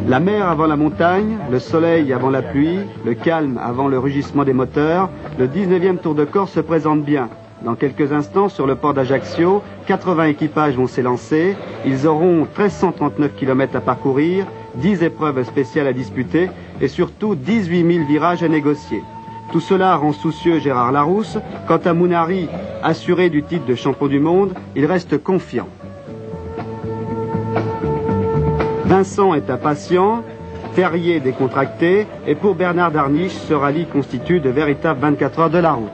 La mer avant la montagne, le soleil avant la pluie, le calme avant le rugissement des moteurs, le 19e Tour de Corse se présente bien. Dans quelques instants, sur le port d'Ajaccio, 80 équipages vont s'élancer. Ils auront 1339 km à parcourir, 10 épreuves spéciales à disputer et surtout 18 000 virages à négocier. Tout cela rend soucieux Gérard Larousse. Quant à Mounari, assuré du titre de champion du monde, il reste confiant. Vincent est impatient, Terrier décontracté, et pour Bernard Darniche, ce rallye constitue de véritables 24 heures de la route.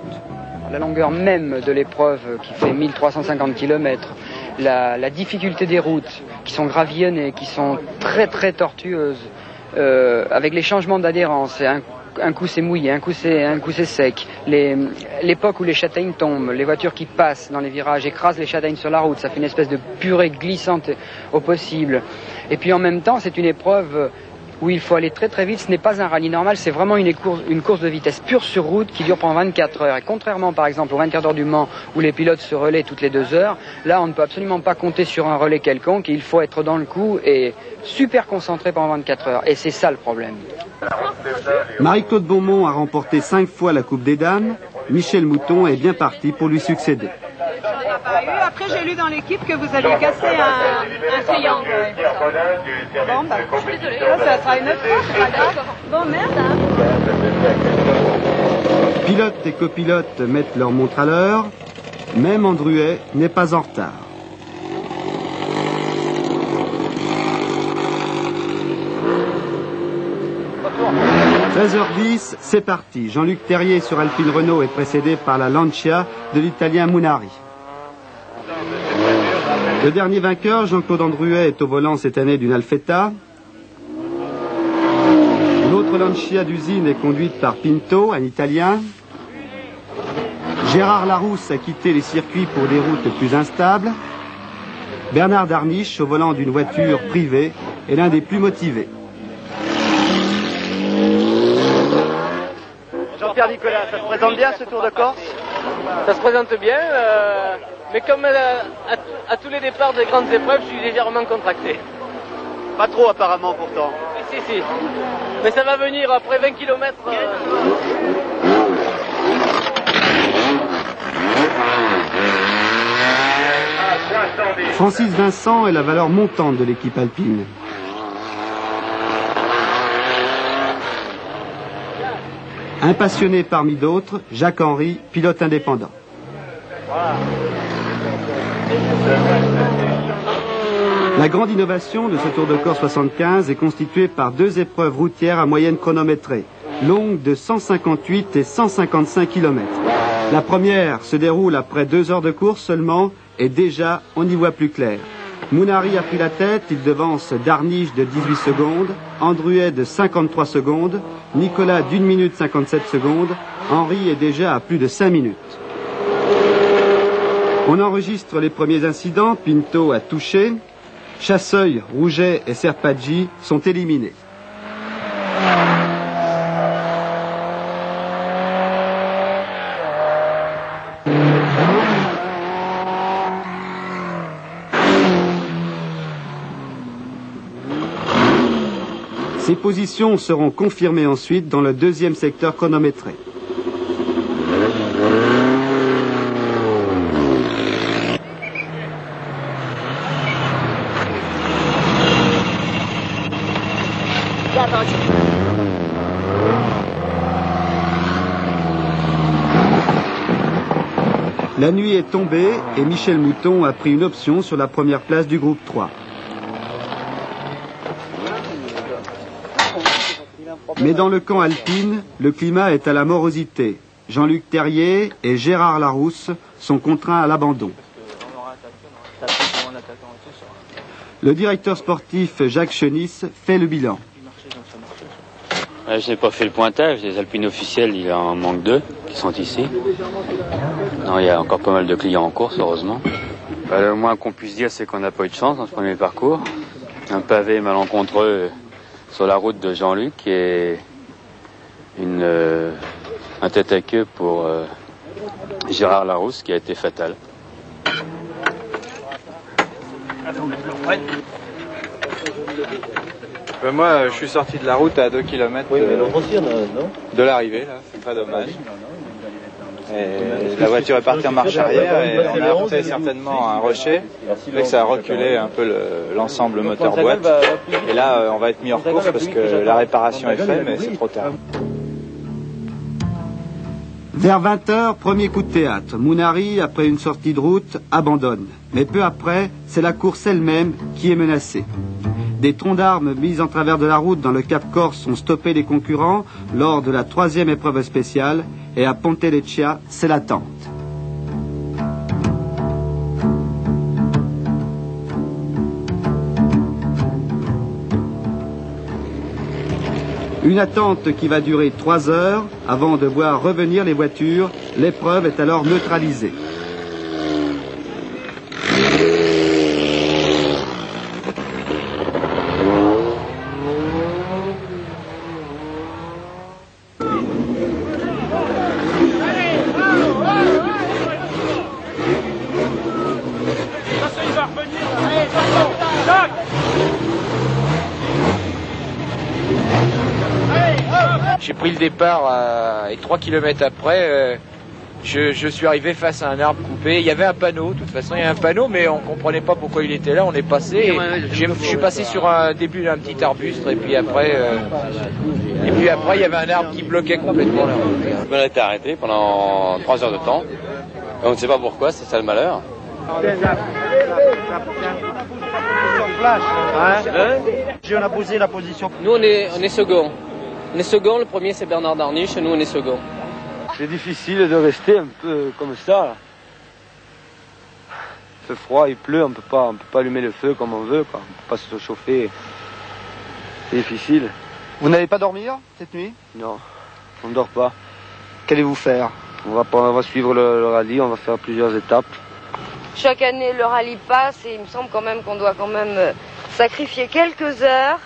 La longueur même de l'épreuve qui fait 1350 km, la difficulté des routes qui sont gravillonnées, qui sont très très tortueuses, avec les changements d'adhérence, un coup c'est mouillé, un coup c'est sec, l'époque où les châtaignes tombent, les voitures qui passent dans les virages écrasent les châtaignes sur la route, ça fait une espèce de purée glissante au possible. Et puis en même temps c'est une épreuve où il faut aller très très vite, ce n'est pas un rallye normal, c'est vraiment une course de vitesse pure sur route qui dure pendant 24 heures. Et contrairement par exemple aux 24 heures du Mans où les pilotes se relaient toutes les 2 heures, là on ne peut absolument pas compter sur un relais quelconque, il faut être dans le coup et super concentré pendant 24 heures. Et c'est ça le problème. Marie-Claude Beaumont a remporté 5 fois la Coupe des Dames. Michel Mouton est bien parti pour lui succéder. Après, j'ai lu dans l'équipe que vous aviez cassé un triangle. Bon, bah, je suis désolée. Ça sera une autre fois, c'est pas grave. Bon, merde, hein. Pilotes et copilotes mettent leur montre à l'heure. Même Andruet n'est pas en retard. « 13h10, c'est parti. Jean-Luc Terrier sur Alpine Renault est précédé par la Lancia de l'Italien Mounari. Le dernier vainqueur, Jean-Claude Andruet, est au volant cette année d'une Alfetta. L'autre Lancia d'usine est conduite par Pinto, un Italien. Gérard Larousse a quitté les circuits pour des routes plus instables. Bernard Darniche, au volant d'une voiture privée, est l'un des plus motivés. Jean-Pierre Nicolas, ça se présente bien ce Tour de Corse? Ça se présente bien, mais comme à tous les départs des grandes épreuves, je suis légèrement contracté. Pas trop apparemment pourtant. Si. Mais ça va venir après 20 km. Francis Vincent est la valeur montante de l'équipe alpine. Un passionné parmi d'autres, Jacques Henry, pilote indépendant. La grande innovation de ce Tour de Corse 75 est constituée par 2 épreuves routières à moyenne chronométrée, longues de 158 et 155 km. La première se déroule après 2 heures de course seulement et déjà on y voit plus clair. Mounari a pris la tête, il devance Darniche de 18 secondes, Andruet de 53 secondes, Nicolas d'1 minute 57 secondes, Henry est déjà à plus de 5 minutes. On enregistre les premiers incidents, Pinto a touché, Chasseuil, Rouget et Serpaggi sont éliminés. Ces positions seront confirmées ensuite dans le 2e secteur chronométré. La nuit est tombée et Michel Mouton a pris une option sur la première place du groupe 3. Mais dans le camp alpine, le climat est à la morosité. Jean-Luc Terrier et Gérard Larousse sont contraints à l'abandon. Le directeur sportif Jacques Chenisse fait le bilan. Je n'ai pas fait le pointage, les alpines officielles, il en manque 2 qui sont ici. Non, il y a encore pas mal de clients en course, heureusement. Le moins qu'on puisse dire, c'est qu'on n'a pas eu de chance dans ce premier parcours. Un pavé malencontreux sur la route de Jean-Luc et un tête à queue pour Gérard Larousse qui a été fatal. Ben moi, je suis sorti de la route à 2 km de l'arrivée, là, c'est pas dommage. Et la voiture est partie en marche arrière et on a heurté certainement un rocher, fait que ça a reculé un peu l'ensemble moteur-boîte. Et là, on va être mis hors course parce que la réparation est faite, mais c'est trop tard. Vers 20h, premier coup de théâtre. Mounari, après une sortie de route, abandonne. Mais peu après, c'est la course elle-même qui est menacée. Des troncs d'armes mis en travers de la route dans le Cap Corse ont stoppé les concurrents lors de la 3e épreuve spéciale, et à Ponteleccia, c'est l'attente. Une attente qui va durer 3 heures avant de voir revenir les voitures. L'épreuve est alors neutralisée. J'ai pris le départ et 3 km après, je suis arrivé face à un arbre coupé. Il y avait un panneau, de toute façon il y a un panneau, mais on ne comprenait pas pourquoi il était là. On est passé, je suis passé sur un début d'un petit arbuste et puis après il y avait un arbre qui bloquait complètement la route. On a été arrêté pendant 3 heures de temps. On ne sait pas pourquoi, c'est ça le malheur. On a posé la position. Nous on est second. On est second, le premier c'est Bernard Darniche, nous on est second. C'est difficile de rester un peu comme ça. Il fait froid, il pleut, on peut pas allumer le feu comme on veut, quoi. On peut pas se chauffer. C'est difficile. Vous n'allez pas dormir cette nuit? Non, on ne dort pas. Qu'allez-vous faire? On va suivre le rallye, on va faire plusieurs étapes. Chaque année le rallye passe et il me semble quand même qu'on doit quand même sacrifier quelques heures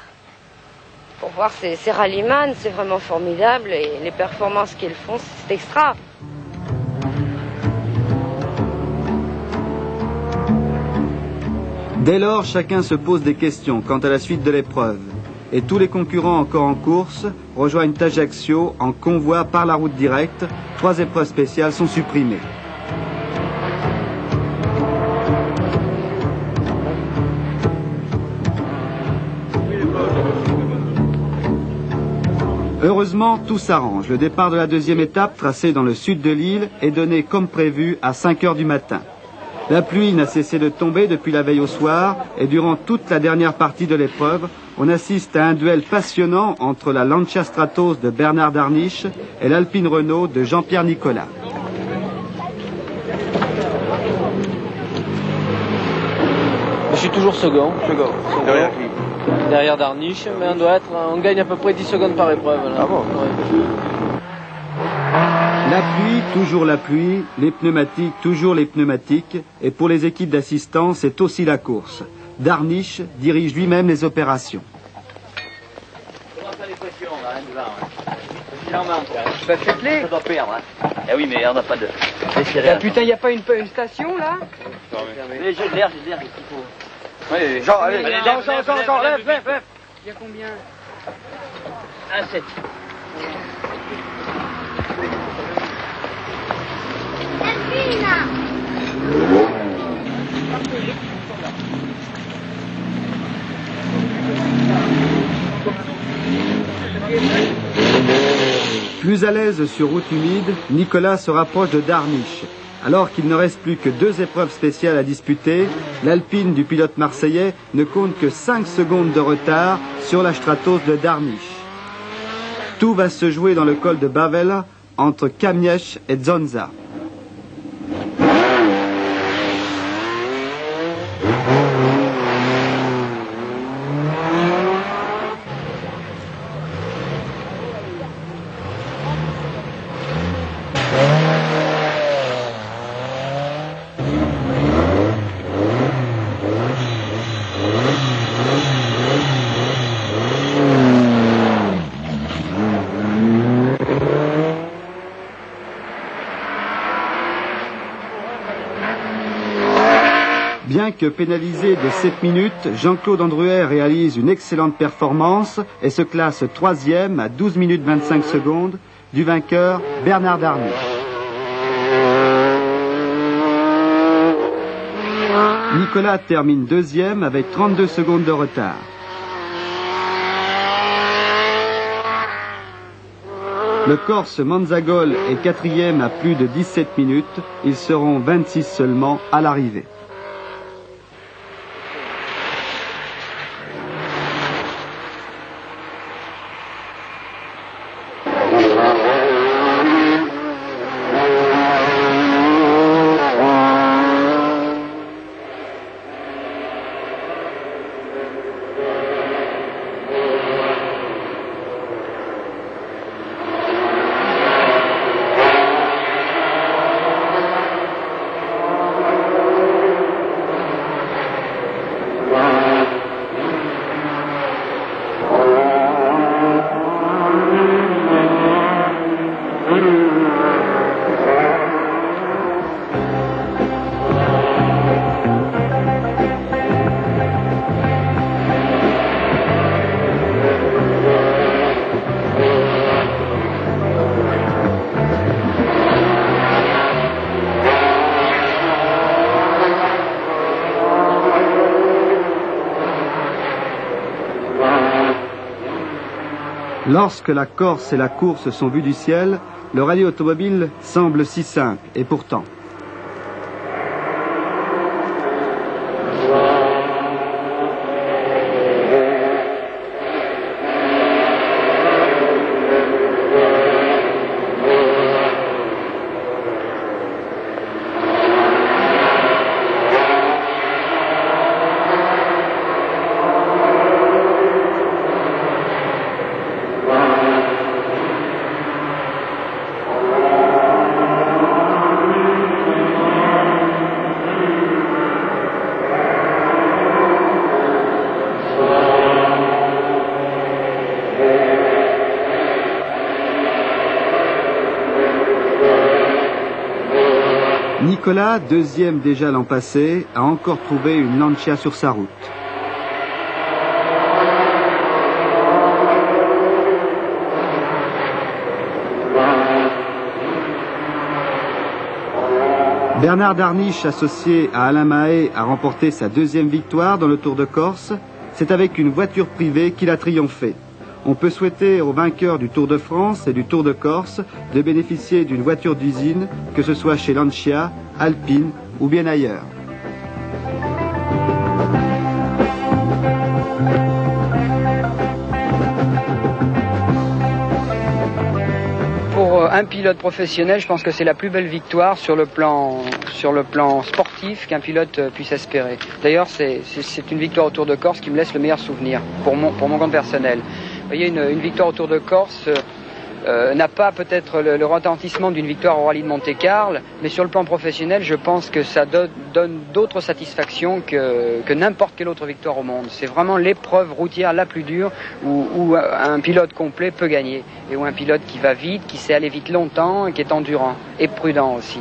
pour voir ces rallyman, c'est vraiment formidable et les performances qu'ils font, c'est extra. Dès lors, chacun se pose des questions quant à la suite de l'épreuve. Et tous les concurrents encore en course rejoignent Ajaccio en convoi par la route directe. 3 épreuves spéciales sont supprimées. Heureusement, tout s'arrange. Le départ de la 2e étape, tracée dans le sud de l'île, est donné comme prévu à 5 heures du matin. La pluie n'a cessé de tomber depuis la veille au soir et durant toute la dernière partie de l'épreuve, on assiste à un duel passionnant entre la Lancia Stratos de Bernard Darniche et l'Alpine Renault de Jean-Pierre Nicolas. Je suis toujours second. Derrière Darniche, mais on gagne à peu près 10 secondes par épreuve. Là. Ah bon? Ouais. La pluie, toujours la pluie, les pneumatiques, toujours les pneumatiques, et pour les équipes d'assistance, c'est aussi la course. Darniche dirige lui-même les opérations. Tu vas chuter. Ça doit perdre. Eh oui, mais on n'a pas de... Ah, putain, il n'y a pas une station là? Mais j'ai de l'air, il faut... Allez, Jean, allez, Jean, lève. Il y a combien? 1,7. Plus à l'aise sur route humide, Nicolas se rapproche de Darniche. Alors qu'il ne reste plus que 2 épreuves spéciales à disputer, l'Alpine du pilote marseillais ne compte que 5 secondes de retard sur la Stratos de Darniche. Tout va se jouer dans le col de Bavella entre Kamiesz et Zonza. Bien que pénalisé de 7 minutes, Jean-Claude Andruet réalise une excellente performance et se classe 3e à 12 minutes 25 secondes du vainqueur Bernard Darny. Nicolas termine 2e avec 32 secondes de retard. Le Corse Manzagol est 4e à plus de 17 minutes. Ils seront 26 seulement à l'arrivée. Lorsque la Corse et la course sont vues du ciel, le rallye automobile semble si simple, et pourtant. Nicolas, 2e déjà l'an passé, a encore trouvé une Lancia sur sa route. Bernard Darniche, associé à Alain Mahé, a remporté sa 2e victoire dans le Tour de Corse. C'est avec une voiture privée qu'il a triomphé. On peut souhaiter aux vainqueurs du Tour de France et du Tour de Corse de bénéficier d'une voiture d'usine, que ce soit chez Lancia, Alpine ou bien ailleurs. Pour un pilote professionnel, je pense que c'est la plus belle victoire sur le plan sportif qu'un pilote puisse espérer. D'ailleurs, c'est une victoire au Tour de Corse qui me laisse le meilleur souvenir pour mon compte personnel. Vous voyez, une victoire au Tour de Corse n'a pas peut-être le retentissement d'une victoire au rallye de Monte-Carlo, mais sur le plan professionnel, je pense que ça donne d'autres satisfactions que n'importe quelle autre victoire au monde. C'est vraiment l'épreuve routière la plus dure où un pilote complet peut gagner, et où un pilote qui va vite, qui sait aller vite longtemps, et qui est endurant et prudent aussi.